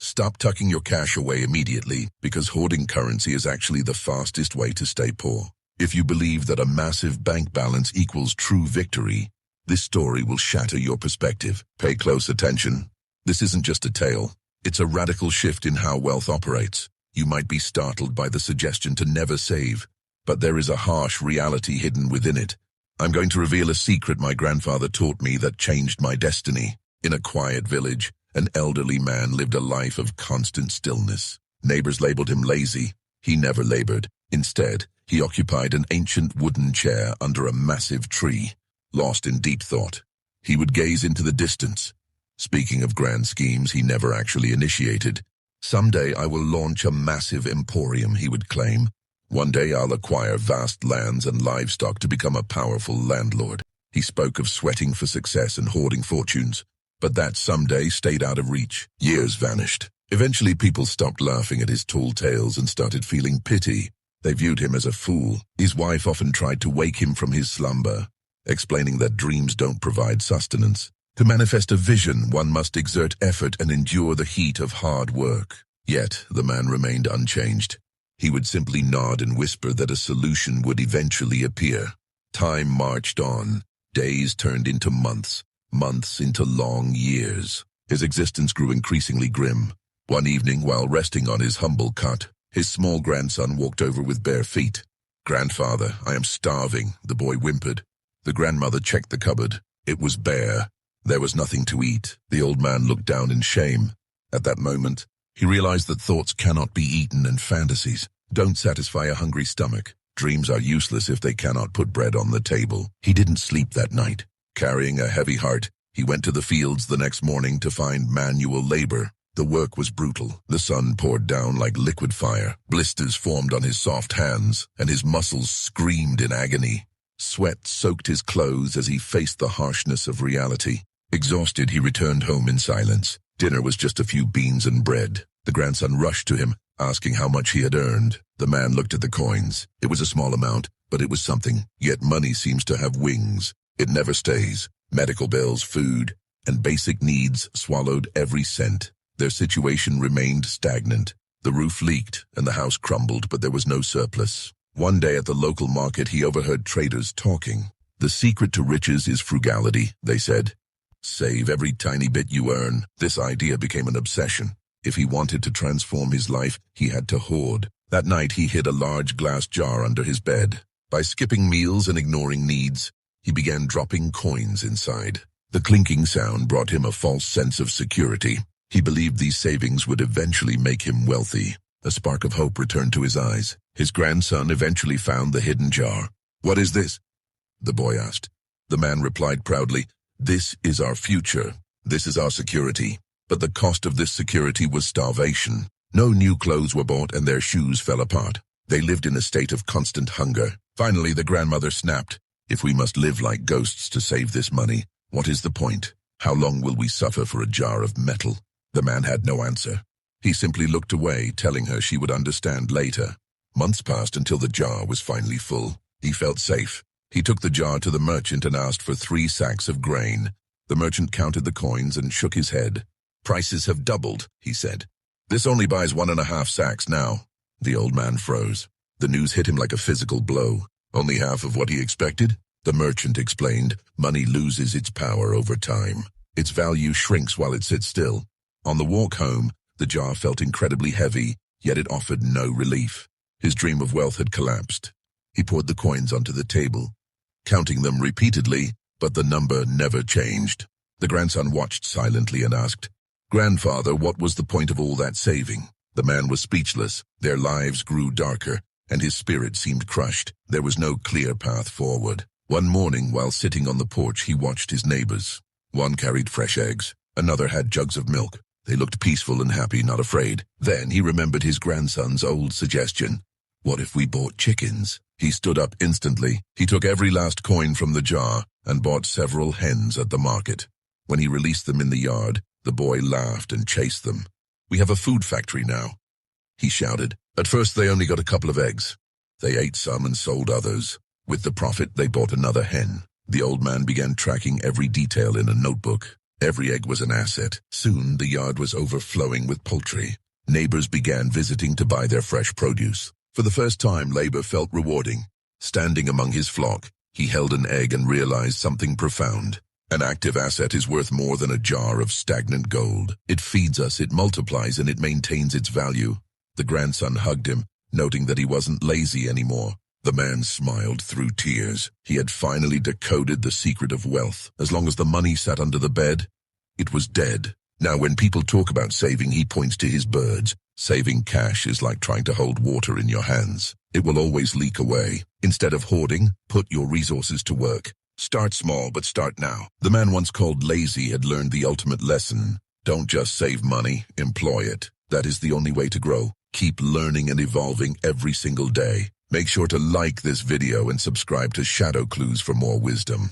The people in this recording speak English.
Stop tucking your cash away immediately, because hoarding currency is actually the fastest way to stay poor. If you believe that a massive bank balance equals true victory, this story will shatter your perspective. Pay close attention. This isn't just a tale. It's a radical shift in how wealth operates. You might be startled by the suggestion to never save, but there is a harsh reality hidden within it. I'm going to reveal a secret my grandfather taught me that changed my destiny. In a quiet village, an elderly man lived a life of constant stillness. Neighbors labeled him lazy. He never labored. Instead, he occupied an ancient wooden chair under a massive tree, lost in deep thought. He would gaze into the distance. Speaking of grand schemes he never actually initiated. Someday I will launch a massive emporium, he would claim. One day I'll acquire vast lands and livestock to become a powerful landlord. He spoke of sweating for success and hoarding fortunes, but that someday stayed out of reach. Years vanished. Eventually people stopped laughing at his tall tales and started feeling pity. They viewed him as a fool. His wife often tried to wake him from his slumber, explaining that dreams don't provide sustenance. To manifest a vision, one must exert effort and endure the heat of hard work. Yet, the man remained unchanged. He would simply nod and whisper that a solution would eventually appear. Time marched on. Days turned into months, months into long years. His existence grew increasingly grim. One evening, while resting on his humble cot, his small grandson walked over with bare feet. "Grandfather, I am starving," the boy whimpered. The grandmother checked the cupboard. It was bare. There was nothing to eat. The old man looked down in shame. At that moment, he realized that thoughts cannot be eaten and fantasies don't satisfy a hungry stomach. Dreams are useless if they cannot put bread on the table. He didn't sleep that night. Carrying a heavy heart, he went to the fields the next morning to find manual labor. The work was brutal. The sun poured down like liquid fire. Blisters formed on his soft hands, and his muscles screamed in agony. Sweat soaked his clothes as he faced the harshness of reality. Exhausted, he returned home in silence. Dinner was just a few beans and bread. The grandson rushed to him, asking how much he had earned. The man looked at the coins. It was a small amount, but it was something. Yet money seems to have wings. It never stays. Medical bills, food, and basic needs swallowed every cent. Their situation remained stagnant. The roof leaked and the house crumbled, but there was no surplus. One day at the local market, he overheard traders talking. "The secret to riches is frugality," they said. "Save every tiny bit you earn." This idea became an obsession. If he wanted to transform his life, he had to hoard. That night he hid a large glass jar under his bed. By skipping meals and ignoring needs, he began dropping coins inside. The clinking sound brought him a false sense of security. He believed these savings would eventually make him wealthy. A spark of hope returned to his eyes. His grandson eventually found the hidden jar. "What is this?" the boy asked. The man replied proudly, "This is our future. This is our security." But the cost of this security was starvation. No new clothes were bought and their shoes fell apart. They lived in a state of constant hunger. Finally, the grandmother snapped, "If we must live like ghosts to save this money, what is the point? How long will we suffer for a jar of metal?" The man had no answer. He simply looked away, telling her she would understand later. Months passed until the jar was finally full. He felt safe. He took the jar to the merchant and asked for 3 sacks of grain. The merchant counted the coins and shook his head. "Prices have doubled," he said. "This only buys 1.5 sacks now." The old man froze. The news hit him like a physical blow. Only half of what he expected? The merchant explained, "Money loses its power over time. Its value shrinks while it sits still." On the walk home, the jar felt incredibly heavy, yet it offered no relief. His dream of wealth had collapsed. He poured the coins onto the table, counting them repeatedly, but the number never changed. The grandson watched silently and asked, "Grandfather, what was the point of all that saving?" The man was speechless. Their lives grew darker, and his spirit seemed crushed. There was no clear path forward. One morning, while sitting on the porch, he watched his neighbors. One carried fresh eggs. Another had jugs of milk. They looked peaceful and happy, not afraid. Then he remembered his grandson's old suggestion. "What if we bought chickens?" He stood up instantly. He took every last coin from the jar and bought several hens at the market. When he released them in the yard, the boy laughed and chased them. "We have a food factory now," he shouted. At first they only got a couple of eggs. They ate some and sold others. With the profit, they bought another hen. The old man began tracking every detail in a notebook. Every egg was an asset. Soon, the yard was overflowing with poultry. Neighbors began visiting to buy their fresh produce. For the first time, labor felt rewarding. Standing among his flock, he held an egg and realized something profound. An active asset is worth more than a jar of stagnant gold. It feeds us, it multiplies, and it maintains its value. The grandson hugged him, noting that he wasn't lazy anymore. The man smiled through tears. He had finally decoded the secret of wealth. As long as the money sat under the bed, it was dead. Now, when people talk about saving, he points to his birds. Saving cash is like trying to hold water in your hands. It will always leak away. Instead of hoarding, put your resources to work. Start small, but start now. The man once called lazy had learned the ultimate lesson. Don't just save money, employ it. That is the only way to grow. Keep learning and evolving every single day. Make sure to like this video and subscribe to Shadow Clues for more wisdom.